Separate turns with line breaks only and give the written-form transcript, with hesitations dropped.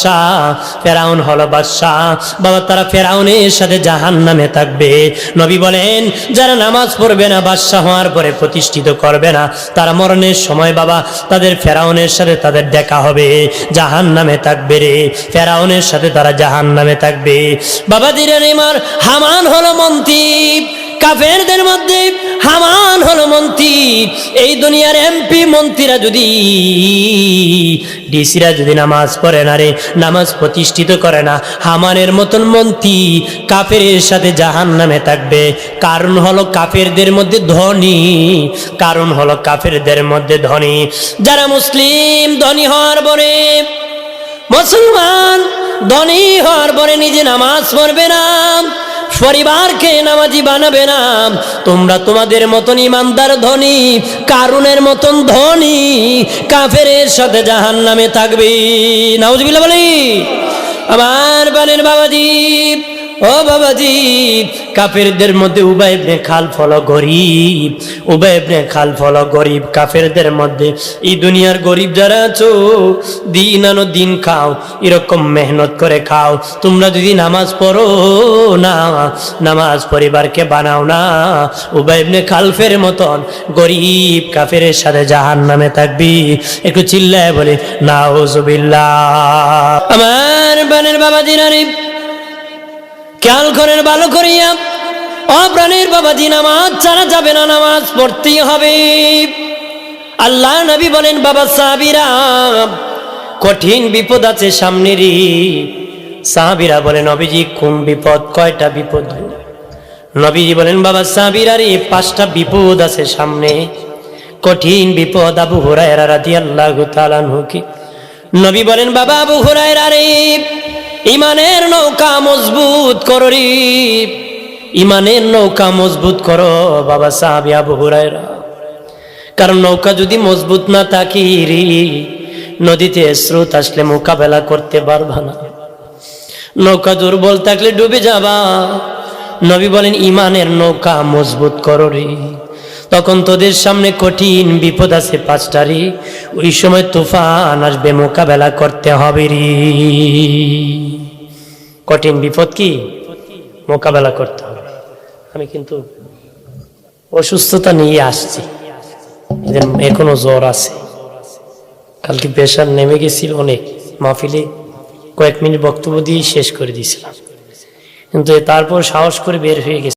বাদশাহ, ফেরাউন হলো বাদশাহ। বাবা তারা ফেরাউনের সাথে জাহান্নামে থাকবে। নবী বলেন যারা নামাজ পড়বে না, বাদশাহ হওয়ার পরে প্রতিষ্ঠিত করবে না, তারা মরণের সময় বাবা তাদের ফেরাউনের সাথে তাদের দেখা হবে, জাহান্নামে থাকবে রে, ফেরাউনের সাথে তারা জাহান্নামে থাকবে। বাবা দিরেন আমার হামান হলো মন্ত্রী, কাফেরদের মধ্যে হামান হলো মন্ত্রী। এই দুনিয়ার এমপি মন্ত্রীরা যদি, ডিসিরা যদি নামাজ পড়ে না রে, নামাজ প্রতিষ্ঠিত করে না, হামানের মতন মন্ত্রী কাফেরের সাথে জাহান্নামে থাকবে। কারণ হলো কাফেরদের মধ্যে ধনী, কারণ হলো কাফেরদের মধ্যে ধনী। যারা মুসলিম ধনী হওয়ার পরে, মুসলমান ধনী হওয়ার পরে নিজে নামাজ পড়বে না, পরিবারকে নামাজি বানাবে না, তোমরা তোমাদের মতন ইমানদার ধনী, কারুনের মতন ধনী কাফেরের সাথে জাহান্নামে থাকবে। নাউজুবিল্লাহ বলি। আমার বানের বাবাজি, ও বাবাজি, কাফেরদের মধ্যে উবাই ইবনে খালফ হলো গরিব, উবাই ইবনে খালফ হলো গরিব কাফেরদের মধ্যে। এই দুনিয়ার গরিব যারা আছো, দিন আনো দিন খাও, এরকম মেহনত করে খাও। তোমরা যদি নামাজ পড়ো না, নামাজ পরিবারকে বানাও না, উবাই ইবনে খালফের মতন গরিব কাফেরের সাথে জাহান্নামে থাকবি। একটু চিল্লায় বলে নাউজুবিল্লাহ। আমার বানের বাবাজি নারী খেয়াল করেন ভালো করিয়া, অপ্রাণের বাবাজি নামাজ ছাড়া যাবে না, নামাজ পড়তেই হবে। আল্লাহ নবী বলেন বাবা সাহাবীরা কঠিন বিপদ আছে সামনেরই। সাহাবীরা বলেন নবীজি কোন বিপদ, কয়টা বিপদ? নবীজি বলেন বাবা সাহাবীরা রে 5টা বিপদ আছে সামনে, কঠিন বিপদ। আবু হুরায়রা রাদিয়াল্লাহু তাআলা আনহু কি নবী বলেন বাবা আবু হুরায়রা রে, ইমানের নৌকা মজবুত করো রে, ইমানের নৌকা মজবুত করো বাবা সাহাবী আবু হুরায়রা। কারণ নৌকা যদি মজবুত না থাকে রে, নদীতে স্রোত আসলে মোকাবেলা করতে পারবা না, নৌকা দুর্বল থাকলে ডুবে যাবা। নবী বলেন ইমানের নৌকা মজবুত করো রে, তখন তোদের সামনে কঠিন বিপদ আছে 5টা রে, ওই সময় তুফান আসবে, মোকাবেলা করতে হবে রে। কঠিন বিপদ কি মোকাবেলা করতে হবে। আমি কিন্তু অসুস্থতা নিয়ে আসছি, এখনো জ্বর আছে, কালকে প্রেশার নেমে গেছিল অনেক, মাহফিলে কয়েক মিনিট বক্তব্য দিয়ে শেষ করে দিয়েছিলাম, কিন্তু তারপর সাহস করে বের হয়ে গেছি।